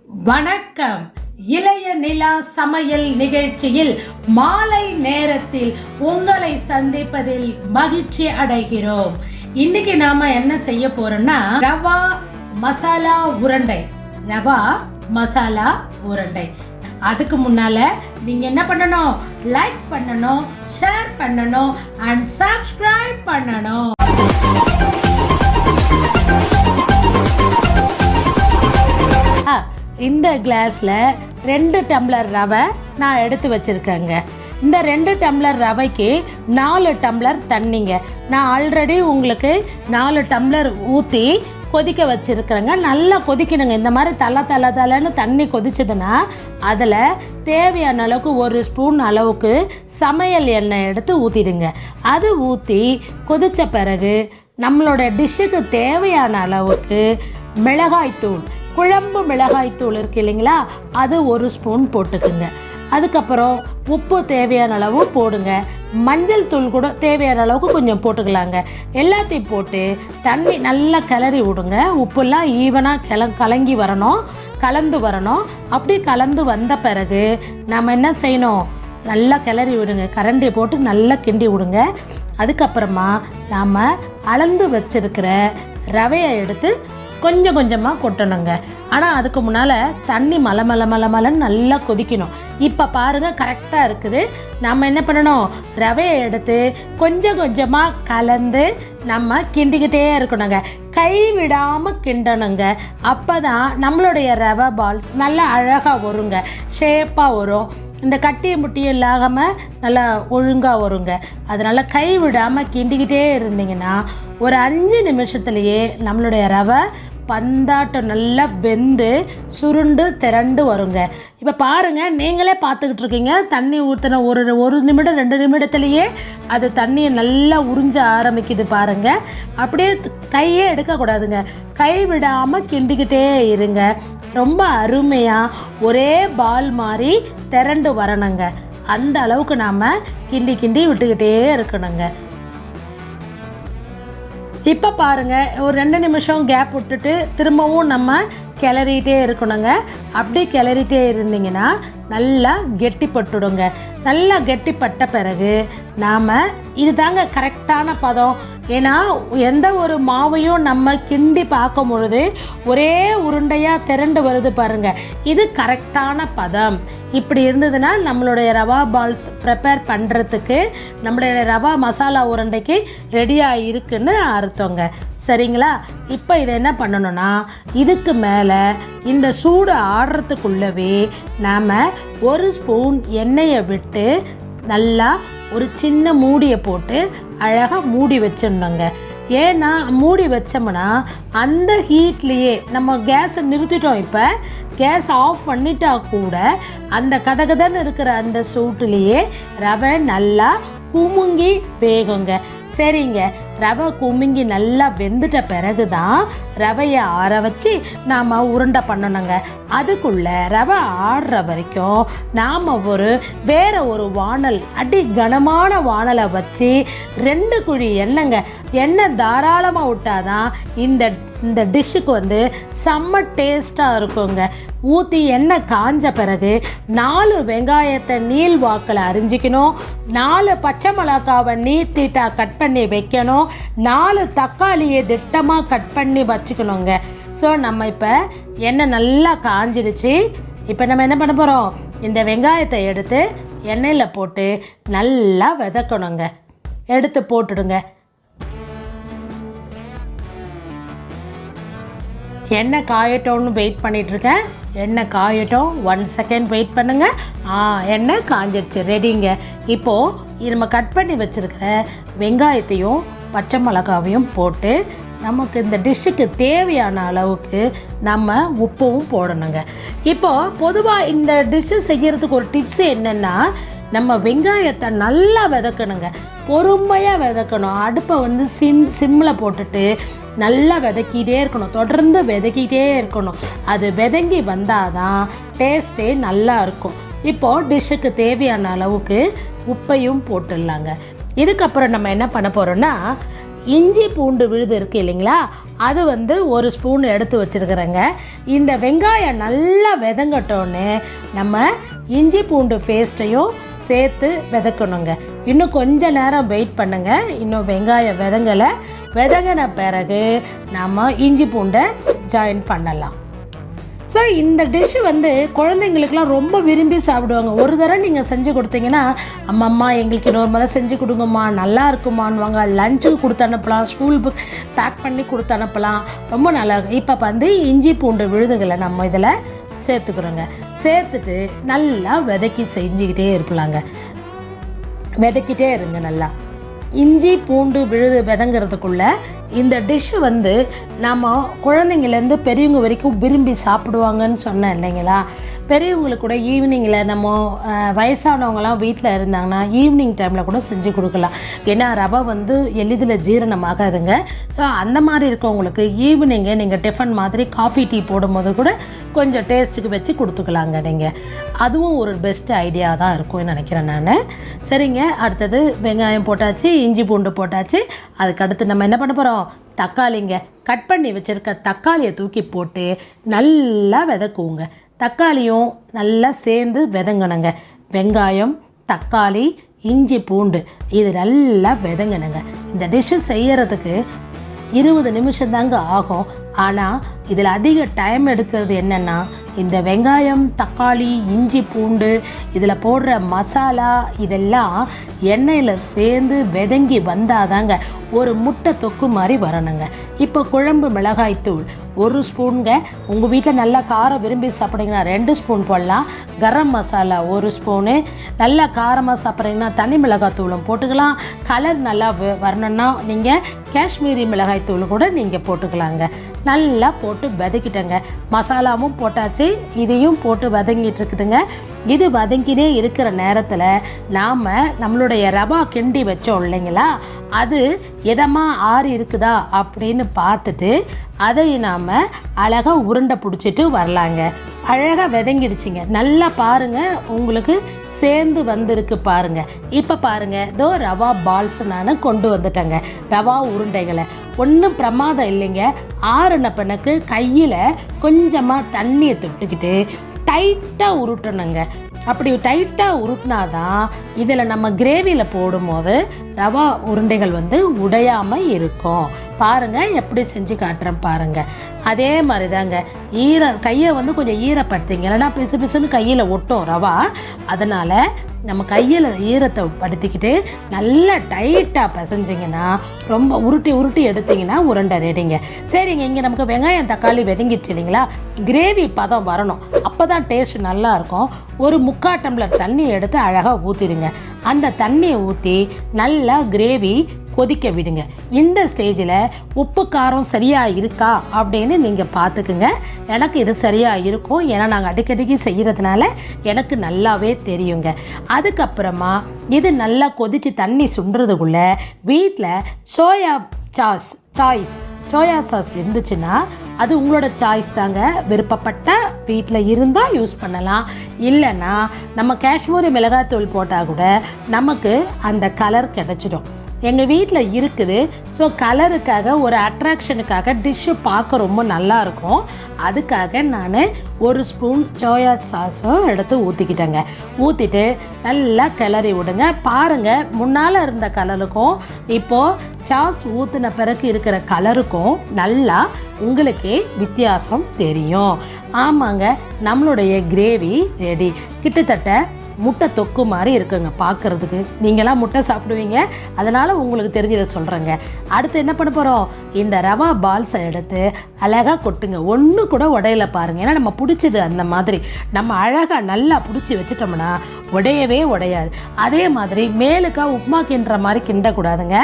வணக்கம். இளைய நிலா சமையல் நிகழ்ச்சியில் மாலை நேரத்தில் உங்களை சந்திப்பதில் மகிழ்ச்சி அடைகிறோம். இன்னைக்கு நாம என்ன செய்ய போறோம்னா ரவா மசாலா உருண்டை. ரவா மசாலா உருண்டை. அதுக்கு முன்னால நீங்க என்ன பண்ணணும்? லைக் பண்ணணும், ஷேர் பண்ணணும் அண்ட் சப்ஸ்கிரைப் பண்ணணும். இந்த கிளாஸில் 2 டம்ளர் ரவை நான் எடுத்து வச்சுருக்கேங்க. இந்த 2 டம்ளர் ரவைக்கு 4 டம்ளர் தண்ணிங்க. நான் ஆல்ரெடி உங்களுக்கு 4 டம்ளர் ஊற்றி கொதிக்க வச்சுருக்கிறேங்க. நல்லா கொதிக்கணுங்க. இந்த மாதிரி தலை தண்ணி கொதிச்சதுன்னா அதில் தேவையான அளவுக்கு 1 ஸ்பூன் அளவுக்கு சமையல் எண்ணெய் எடுத்து ஊற்றிடுங்க. அது ஊற்றி கொதித்த பிறகு நம்மளோட டிஷ்ஷுக்கு தேவையான அளவுக்கு மிளகாய்த்தூள், குழம்பு மிளகாய்த்தூள் இருக்குது இல்லைங்களா, அது 1 ஸ்பூன் போட்டுக்குங்க. அதுக்கப்புறம் உப்பு தேவையான அளவு போடுங்க. மஞ்சள் தூள் கூட தேவையான அளவுக்கு கொஞ்சம் போட்டுக்கலாங்க. எல்லாத்தையும் போட்டு தண்ணி நல்லா கிளறி விடுங்க. உப்புலாம் ஈவனாக கலங்கி வரணும், கலந்து வரணும். அப்படி கலந்து வந்த பிறகு நம்ம என்ன செய்யணும்? நல்லா கிளறி விடுங்க. கரண்டி போட்டு நல்லா கிண்டி விடுங்க. அதுக்கப்புறமா நாம் அளந்து வச்சிருக்கிற ரவையை எடுத்து கொஞ்சம் கொஞ்சமாக கொட்டணுங்க. ஆனால் அதுக்கு முன்னால் தண்ணி மலை நல்லா கொதிக்கணும். இப்போ பாருங்கள், கரெக்டாக இருக்குது. நம்ம என்ன பண்ணணும்? ரவையை எடுத்து கொஞ்சம் கொஞ்சமாக கலந்து நம்ம கிண்டிக்கிட்டே இருக்கணுங்க. கை விடாமல் கிண்டணுங்க. அப்போ தான் நம்மளுடைய ரவை பால்ஸ் நல்லா அழகாக வருங்க, ஷேப்பாக வரும். இந்த கட்டி முட்டியும் இல்லாமல் நல்லா ஒழுங்காக வருங்க. அதனால் கை விடாமல் கிண்டிக்கிட்டே இருந்தீங்கன்னா ஒரு 5 நிமிஷத்துலேயே நம்மளுடைய ரவை பந்தாட்டம் நல்லா வெந்து சுருண்டு திரண்டு வருங்க. இப்போ பாருங்கள், நீங்களே பார்த்துக்கிட்டு இருக்கீங்க. தண்ணி ஊற்றின ஒரு நிமிடம் 2 நிமிடத்துலேயே அது தண்ணியை நல்லா உறிஞ்ச ஆரம்பிக்குது பாருங்கள். அப்படியே கையே எடுக்கக்கூடாதுங்க. கை விடாமல் கிண்டிக்கிட்டே இருங்க. ரொம்ப அருமையாக ஒரே பால் மாதிரி திரண்டு வரணுங்க. அந்த அளவுக்கு நாம் கிண்டி விட்டுக்கிட்டே இருக்கணுங்க. இப்போ பாருங்கள், ஒரு 2 நிமிஷம் கேப் விட்டுட்டு திரும்பவும் நம்ம கிளறிட்டே இருக்கணுங்க. அப்படி கிளறிட்டே இருந்தீங்கன்னா நல்லா கெட்டிப்பட்டுடுங்க. நல்லா கெட்டிப்பட்ட பிறகு நாம் இது தாங்க கரெக்டான பதம். ஏன்னா எந்த ஒரு மாவையும் நம்ம கிண்டி பார்க்கும் பொழுது ஒரே உருண்டையாக திரண்டு வருது பாருங்கள். இது கரெக்டான பதம். இப்படி இருந்ததுன்னா நம்மளுடைய ரவா பால்ஸ் ப்ரிப்பேர் பண்ணுறதுக்கு, நம்மளுடைய ரவா மசாலா உருண்டைக்கு ரெடியாக இருக்குன்னு அர்த்தங்க. சரிங்களா? இப்போ இதை என்ன பண்ணணும்னா, இதுக்கு மேலே இந்த சூடு ஆடுறதுக்குள்ளவே நாம் 1 ஸ்பூன் எண்ணெயை விட்டு நல்லா ஒரு சின்ன மூடியை போட்டு அழகாக மூடி வச்சிடணுங்க. ஏன்னா மூடி வச்சோம்னா அந்த ஹீட்லேயே நம்ம கேஸை நிறுத்திட்டோம். இப்போ கேஸ் ஆஃப் பண்ணிட்டா கூட அந்த கதகதன்னு இருக்கிற அந்த சூட்டுலேயே ரவை நல்லா குமுங்கி வேகுங்க. சரிங்க, ரவை குமுங்கி நல்லா வெந்துட்ட பிறகு தான் ரவையை ஆற வச்சு நாம் உருண்டை பண்ணணுங்க. அதுக்குள்ளே ரவை ஆடுற வரைக்கும் நாம் வேறு ஒரு வானல், கனமான வானலை வச்சு 2 குழி எண்ணெய்ங்க. எண்ணெய் தாராளமாக விட்டாதான் இந்த டிஷ்ஷுக்கு செம்ம டேஸ்ட்டாக இருக்குங்க. ஊற்றி எண்ணெய் காஞ்ச பிறகு 4 வெங்காயத்தை நீள் வாக்கில் அரிஞ்சிக்கணும். 4 பச்சை மிளகாவை நீட்டாக கட் பண்ணி வைக்கணும். 4 தக்காளியை திட்டமாக கட் பண்ணி வச்சுக்கணுங்க. ஸோ நம்ம இப்போ எண்ணெய் நல்லா காஞ்சிடுச்சு. இப்போ நம்ம என்ன பண்ண போகிறோம்? இந்த வெங்காயத்தை எடுத்து எண்ணெயில் போட்டு நல்லா வதக்கணுங்க. எடுத்து போட்டுடுங்க. எண்ணெய் காயட்டோன்னு வெயிட் பண்ணிகிட்ருக்கேன். எண்ணெய் காயட்டும், 1 செகண்ட் வெயிட் பண்ணுங்கள். எண்ணெய் காஞ்சிடுச்சு, ரெடிங்க. இப்போது நம்ம கட் பண்ணி வச்சுருக்கிற வெங்காயத்தையும் பச்சை மிளகாவையும் போட்டு நமக்கு இந்த டிஷ்ஷுக்கு தேவையான அளவுக்கு நம்ம உப்பும் போடணுங்க. இப்போது பொதுவாக இந்த டிஷ்ஷு செய்கிறதுக்கு ஒரு டிப்ஸ் என்னென்னா, நம்ம வெங்காயத்தை நல்லா வதக்கணுங்க. பொறுமையாக வதக்கணும். அடுப்பை சிம்மில் போட்டுட்டு நல்லா வதக்கிட்டே இருக்கணும். தொடர்ந்து வதக்கிட்டே இருக்கணும். அது வதங்கி வந்தால் தான் டேஸ்ட்டே நல்லா இருக்கும். இப்போது டிஷ்ஷுக்கு தேவையான அளவுக்கு உப்பையும் போட்டுடலாங்க. இதுக்கப்புறம் நம்ம என்ன பண்ண போகிறோன்னா, இஞ்சி பூண்டு விழுது இருக்குது இல்லைங்களா, அது வந்து ஒரு ஸ்பூன் எடுத்து வச்சுருக்குறேங்க. இந்த வெங்காயம் நல்லா வதங்கட்டோன்னு நம்ம இஞ்சி பூண்டு பேஸ்ட்டையும் சேர்த்து வதக்கணுங்க. இன்னும் கொஞ்ச நேரம் வெயிட் பண்ணுங்கள். இன்னும் வெங்காயம் வதங்கின பிறகு நம்ம இஞ்சி பூண்டை ஜாயின் பண்ணலாம். ஸோ இந்த டிஷ்ஷு வந்து குழந்தைங்களுக்கெலாம் ரொம்ப விரும்பி சாப்பிடுவாங்க. ஒரு தடவை நீங்கள் செஞ்சு கொடுத்தீங்கன்னா அம்மா எங்களுக்கு இன்னொரு முறை செஞ்சு கொடுங்கம்மா, நல்லா இருக்குமான்னுவாங்க. லஞ்சுக்கு கொடுத்து அனுப்பலாம், ஸ்கூல் புக் பேக் பண்ணி கொடுத்து அனுப்பலாம், ரொம்ப நல்லாயிருக்கும். இப்போ வந்து இஞ்சி பூண்டு விழுதுகளை நம்ம இதில் சேர்த்துக்கிறோங்க. சேர்த்துட்டு நல்லா செஞ்சுக்கிட்டே வதக்கிட்டே இருங்க. நல்லா இஞ்சி பூண்டு விழுது வதங்கிறதுக்குள்ளே இந்த டிஷ்ஷு வந்து நம்ம குழந்தைங்கலேருந்து பெரியவங்க வரைக்கும் விரும்பி சாப்பிடுவாங்கன்னு சொன்னேன் இல்லைங்களா. பெரியவங்களுக்கு கூட ஈவினிங்கில் நம்ம வயசானவங்களாம் வீட்டில் இருந்தாங்கன்னா ஈவினிங் டைமில் கூட செஞ்சு கொடுக்கலாம். ஏன்னா ரவை வந்து எளிதில் ஜீரணமாகாதுங்க. ஸோ அந்த மாதிரி இருக்கவங்களுக்கு ஈவினிங்கு நீங்கள் டிஃபன் மாதிரி காஃபி டீ போடும்போது கூட கொஞ்சம் டேஸ்ட்டுக்கு வச்சு கொடுத்துக்கலாங்க நீங்கள். அதுவும் ஒரு பெஸ்ட் ஐடியா தான் இருக்கும்னு நினைக்கிறேன் நான். சரிங்க, அடுத்தது வெங்காயம் போட்டாச்சு, இஞ்சி பூண்டு போட்டாச்சு. அதுக்கடுத்து நம்ம என்ன பண்ண போகிறோம், தக்காளிங்க. கட் பண்ணி வச்சுருக்க தக்காளியை தூக்கி போட்டு நல்லா வதக்குவோங்க. தக்காளியும் நல்லா சேர்ந்து வதங்கணுங்க. வெங்காயம், தக்காளி, இஞ்சி பூண்டு இது நல்லா வதங்கணுங்க. இந்த டிஷ்ஷு செய்கிறதுக்கு 20 நிமிஷம் தாங்க ஆகும். ஆனால் இதில் அதிக டைம் எடுக்கிறது என்னென்னா, இந்த வெங்காயம், தக்காளி, இஞ்சி பூண்டு இதில் போடுற மசாலா இதெல்லாம் எண்ணெயில் சேர்ந்து வதங்கி வந்தாதாங்க ஒரு முட்டை தொக்கு மாதிரி வரணுங்க. இப்போ குழம்பு மிளகாய்த்தூள் 1 ஸ்பூனுங்க. உங்கள் வீட்டில் நல்லா காரம் விரும்பி சாப்பிட்றீங்கன்னா 2 ஸ்பூன் போடலாம். கரம் மசாலா 1 ஸ்பூனு. நல்லா காரமாக சாப்பிட்றீங்கன்னா தனி மிளகாய்த்தூளும் போட்டுக்கலாம். கலர் நல்லா வரணுன்னா நீங்கள் காஷ்மீரி மிளகாய்த்தூள் கூட நீங்கள் போட்டுக்கலாங்க. நல்லா போட்டு வதக்கிட்டேங்க. மசாலாவும் போட்டாச்சு, இதையும் போட்டு வதங்கிட்டு இருக்குதுங்க. இது வதங்கினே இருக்கிற நேரத்தில் நாம் நம்மளுடைய ரவா கிண்டி வச்சோம் இல்லைங்களா, அது எதமாக ஆறி இருக்குதா அப்படின்னு பார்த்துட்டு அதை நாம் அழகாக உருண்டை பிடிச்சிட்டு வரலாங்க. அழகாக வதங்கிடுச்சிங்க. நல்லா பாருங்கள், உங்களுக்கு சேர்ந்து வந்திருக்கு பாருங்கள். இப்போ பாருங்கள், இதோ ரவா பால்ஸ் நான் கொண்டு வந்துட்டேங்க. ரவா உருண்டைகளை ஒன்றும் பிரமாதம் இல்லைங்க. ஆறுன பிறகு கையில் கொஞ்சமாக தண்ணியை தொட்டுக்கிட்டு டைட்டாக உருட்டணுங்க. அப்படி டைட்டாக உருட்டினாதான் இதில் நம்ம கிரேவியில் போடும்போது ரவா உருண்டைகள் வந்து உடையாமல் இருக்கும். பாருங்கள், எப்படி செஞ்சு காட்டுறேன் பாருங்கள். அதே மாதிரி தாங்க கையை வந்து கொஞ்சம் ஈரப்படுத்திங்க, இல்லைன்னா பிசு பிசுன்னு கையில் ஒட்டும் ரவா. அதனால் நம்ம கையில் ஈரத்தை படுத்திக்கிட்டு நல்லா டைட்டாக பிசைஞ்சிங்கன்னா, ரொம்ப உருட்டி எடுத்திங்கன்னா உருண்டை ரெடிங்க. சரிங்க, இங்கே நமக்கு வெங்காயம் தக்காளி வதங்கிடுச்சு இல்லைங்களா, கிரேவி பதம் வரணும். அப்போ தான் டேஸ்ட் நல்லாயிருக்கும். ஒரு 3/4 டம்ளர் தண்ணி எடுத்து அழகாக ஊற்றிடுங்க. அந்த தண்ணியை ஊற்றி நல்லா கிரேவி கொதிக்க விடுங்க. இந்த ஸ்டேஜில் உப்பு காரம் சரியாக இருக்கா அப்படின்னு நீங்கள் பார்த்துக்குங்க. எனக்கு இது சரியாக இருக்கும், ஏன்னா நாங்கள் அடிக்கடிக்கு செய்கிறதுனால எனக்கு நல்லாவே தெரியுங்க. அதுக்கப்புறமா இது நல்லா கொதித்து தண்ணி சுண்டுறதுக்குள்ளே வீட்டில் சோயா சாஸ் இருந்துச்சுன்னா அது உங்களோட சாய்ஸ் தாங்க. விருப்பப்பட்ட வீட்டில் இருந்தால் யூஸ் பண்ணலாம். இல்லைன்னா நம்ம காஷ்மீரி மிளகாய்த்தூள் போட்டால் கூட நமக்கு அந்த கலர் கிடச்சிடும். எங்கள் வீட்டில் இருக்குது. ஸோ கலருக்காக, ஒரு அட்ராக்ஷனுக்காக டிஷ்ஷு பார்க்க ரொம்ப நல்லாயிருக்கும். அதுக்காக நான் 1 ஸ்பூன் சோயா சாஸும் எடுத்து ஊற்றிக்கிட்டேங்க. ஊற்றிட்டு நல்லா கிளறி விடுங்க. பாருங்கள், முன்னால் இருந்த கலருக்கும் இப்போது சாஸ் ஊற்றின பிறகு இருக்கிற கலருக்கும் நல்லா உங்களுக்கே வித்தியாசம் தெரியும். ஆமாங்க, நம்மளுடைய கிரேவி ரெடி. கிட்டத்தட்ட முட்டை தொக்கு மாதிரி இருக்குங்க பார்க்குறதுக்கு. நீங்களாம் முட்டை சாப்பிடுவீங்க, அதனால் உங்களுக்கு தெரிஞ்சதை சொல்கிறேங்க. அடுத்து என்ன பண்ண போகிறோம், இந்த ரவா பால்ஸை எடுத்து அழகாக கொட்டுங்க. ஒன்று கூட உடையில பாருங்கள். ஏன்னா நம்ம பிடிச்சது அந்த மாதிரி நம்ம அழகாக நல்லா பிடிச்சி வச்சுட்டோம்னா உடையவே உடையாது. அதே மாதிரி மேலுக்கா உப்புமா கிண்டுற மாதிரி கிண்டக்கூடாதுங்க.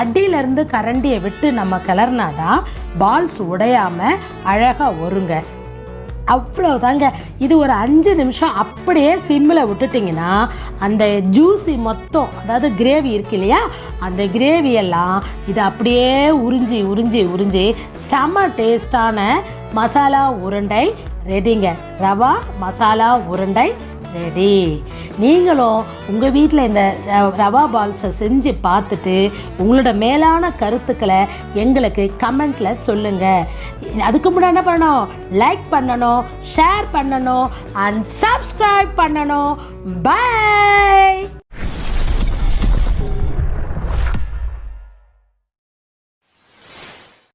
அடியிலேருந்து கரண்டியை விட்டு நம்ம கிளறினாதான் பால்ஸ் உடையாமல் அழகாக வருங்க. அவ்வளோதாங்க. இது ஒரு 5 நிமிஷம் அப்படியே சிம்மில் விட்டுட்டிங்கன்னா அந்த ஜூஸி மொத்தம், அதாவது கிரேவி இருக்கு இல்லையா, அந்த கிரேவியெல்லாம் இது அப்படியே உறிஞ்சி செம டேஸ்டான மசாலா உருண்டை ரெடிங்க. ரவா மசாலா உருண்டை ரெடி. நீங்களும் உங்கள் வீட்டில் இந்த ரவா பால்ஸை செஞ்சு பார்த்துட்டு உங்களோட மேலான கருத்துக்களை எங்களுக்கு கமெண்ட்டில் சொல்லுங்கள். அதுக்கு முன்னாடி என்ன பண்ணணும்? லைக் பண்ணணும், ஷேர் பண்ணணும் அண்ட் சப்ஸ்கிரைப் பண்ணணும். பை.